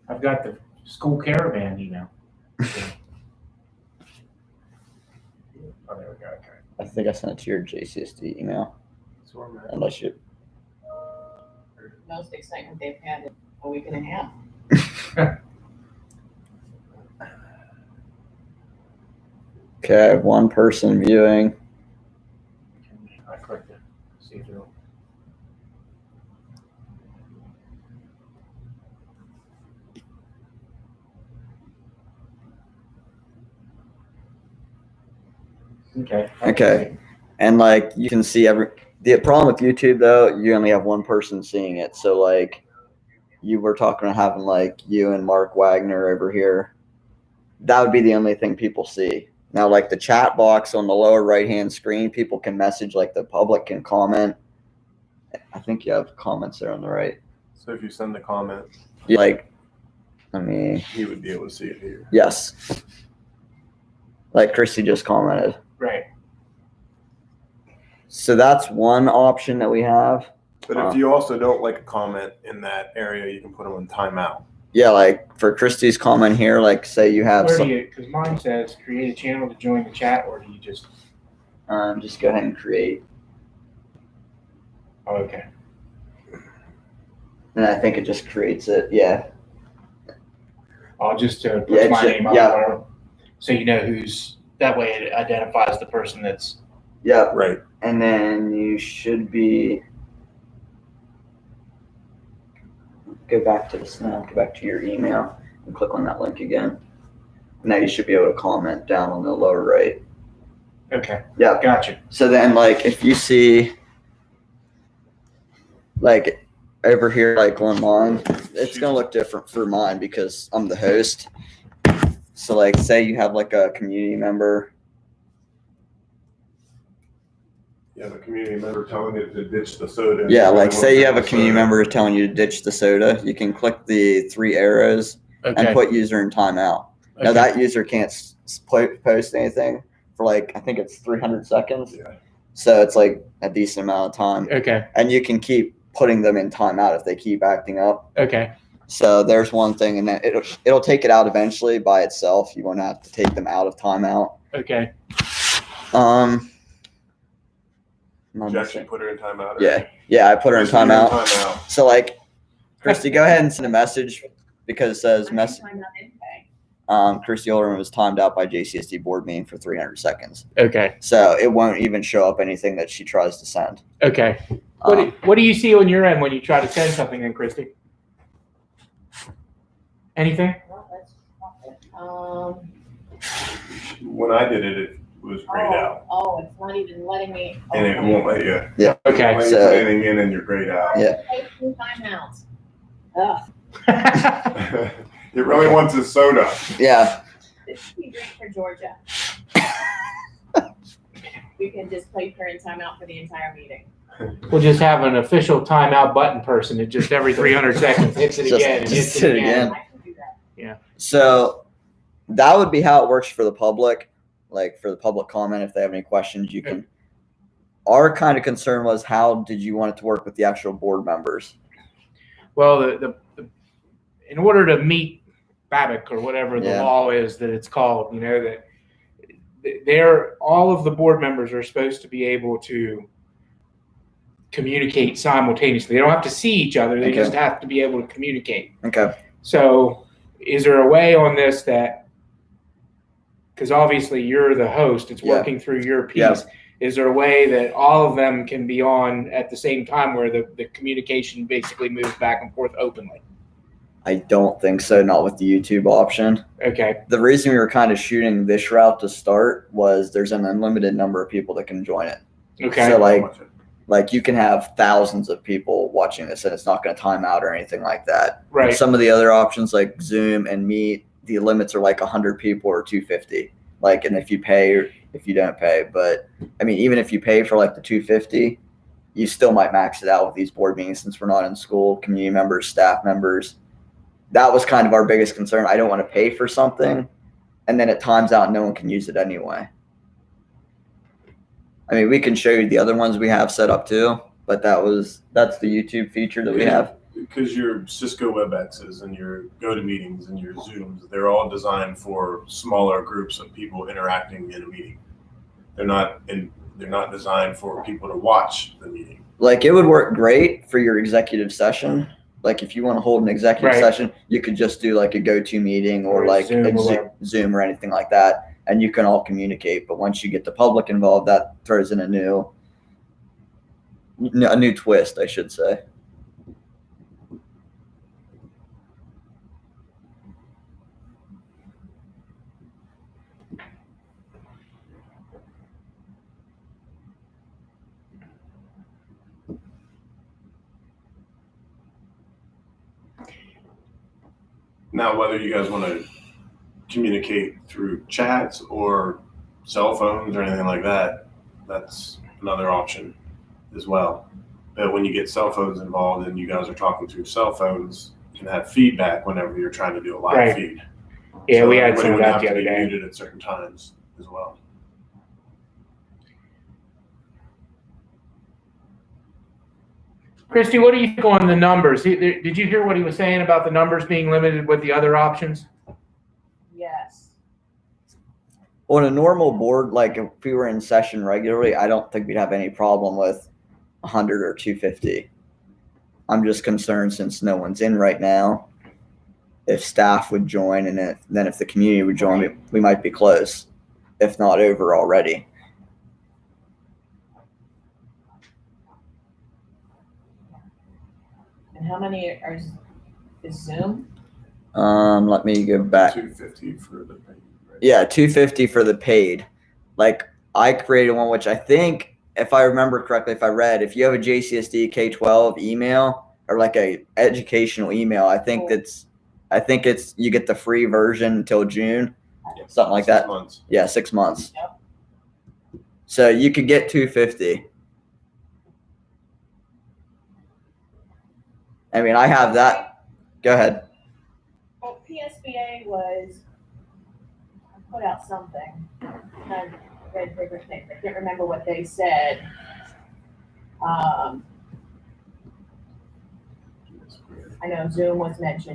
I've got the school caravan email. So. Oh, there we go. Okay. I think I sent it to your JCSD email. So where am I? Unless you. Most excitement they've had in a week and a half. Okay, I have one person viewing. I clicked it. See if it'll. Okay. Okay. And like you can see the problem with YouTube though, you only have one person seeing it. So like you were talking about having like you and Mark Wagner over here. That would be the only thing people see. Now like the chat box on the lower right hand screen, people can message, like the public can comment. I think you have comments there on the right. So if you send the comment, Like I mean he would be able to see it here. yes. Like Christy just commented. Right. So that's one option that we have. But if you also don't like a comment in that area, you can put them on timeout. Yeah, like for Christy's comment here, like say you have Where do you? Because mine says create a channel to join the chat, or do you just? just go ahead and create. Oh, okay. And I think it just creates it. Yeah. I'll just put Yeah, my it's- name up, yeah. whatever, so you know who's. That way, it identifies the person that's. Yeah. Right. And then you should be. Go back to this now. Go back to your email and click on that link again. Now you should be able to comment down on the lower right. Okay. Yeah. Gotcha. So then, like, if you see, like, over here, like on mine, it's gonna look different for mine because I'm the host. So, like, say you have like a community member. You have a community member telling you to ditch the soda. Yeah, like say you have a community member telling you to ditch the soda, you can click the 3 arrows and Okay. put user in timeout. Now Okay. that user can't post anything for like, I think it's 300 seconds. Yeah. So it's like a decent amount of time. Okay. And you can keep putting them in timeout if they keep acting up. Okay. So there's one thing, and then it'll take it out eventually by itself. You won't have to take them out of timeout. Okay. Did you actually put her in timeout? Yeah, I put her in Just put timeout. timeout. So like, Christy, go ahead and send a message because it says Christy Olderman was timed out by JCSD board meeting for 300 seconds. Okay. So it won't even show up anything that she tries to send. Okay. What do you see on your end when you try to send something in, Christy? Anything? When I did it, it was grayed out. Oh, it's not even letting me. And it won't let you. Yeah. Okay. Let you So- put anything in and you're grayed out. Yeah. Take 2 timeouts. Ugh, It really wants a soda. Yeah. this should be great for Georgia. We can just place her in timeout for the entire meeting. We'll just have an official timeout button person that just every 300 seconds hits it Just- again and just hits hit it it again. again. I can do that. So that would be how it works for the public. Like for the public comment, if they have any questions, you can. Our kind of concern was how did you want it to work with the actual board members? Well, the in order to meet BABIC or whatever the Yeah. law is that it's called, you know, that they're all of the board members are supposed to be able to communicate simultaneously. They don't have to see each other. They Okay. just have to be able to communicate. Okay. So is there a way on this that, because obviously you're the host, it's Yeah. working through your piece. Yeah. Is there a way that all of them can be on at the same time where the communication basically moves back and forth openly? I don't think so. Not with the YouTube option. Okay. The reason we were kind of shooting this route to start was there's an unlimited number of people that can join it. Okay. So like you can have thousands of people watching this and it's not going to time out or anything like that. Right. Some of the other options like Zoom and Meet, the limits are like 100 people or 250. Like, and if you pay or if you don't pay, but I mean, even if you pay for like the 250, you still might max it out with these board meetings since we're not in school, community members, staff members. That was kind of our biggest concern. I don't want to pay for something and then it times out and no one can use it anyway. I mean, we can show you the other ones we have set up too, but that's the YouTube feature that we have. because your Cisco WebExes and your GoToMeetings and your Zooms, they're all designed for smaller groups of people interacting in a meeting. They're not designed for people to watch the meeting. Like it would work great for your executive session. Like if you want to hold an executive Right. session, you could just do like a GoToMeeting or Or like Zoom a or whatever. Zoom or anything like that, and you can all communicate. But once you get the public involved, that throws in a new twist, I should say. Now, whether you guys want to communicate through chats or cell phones or anything like that, that's another option as well. But when you get cell phones involved and you guys are talking through cell phones, you can have feedback whenever you're trying to do a live Right. feed. Yeah, So we had everybody some of would that have the to other be day. muted at certain times as well. Christy, what do you think on the numbers? Did you hear what he was saying about the numbers being limited with the other options? Yes. On a normal board, like if we were in session regularly, I don't think we'd have any problem with 100 or 250. I'm just concerned since no one's in right now, if staff would join and if the community would join, we might be close, if not over already. And how many is Zoom? Let me go back. 250 for the pay, right? Yeah, 250 for the paid. Like I created one, which I think, if I remember correctly, if I read, if you have a JCSD K-12 email or like a educational email, I think it's you get the free version until June, Yeah, something like 6 that. months. Yeah, 6 months. Yep. So you could get 250. I mean, I have that. Go ahead. Well, PSBA put out something. I read bigger things. I can't remember what they said. I know Zoom was mentioned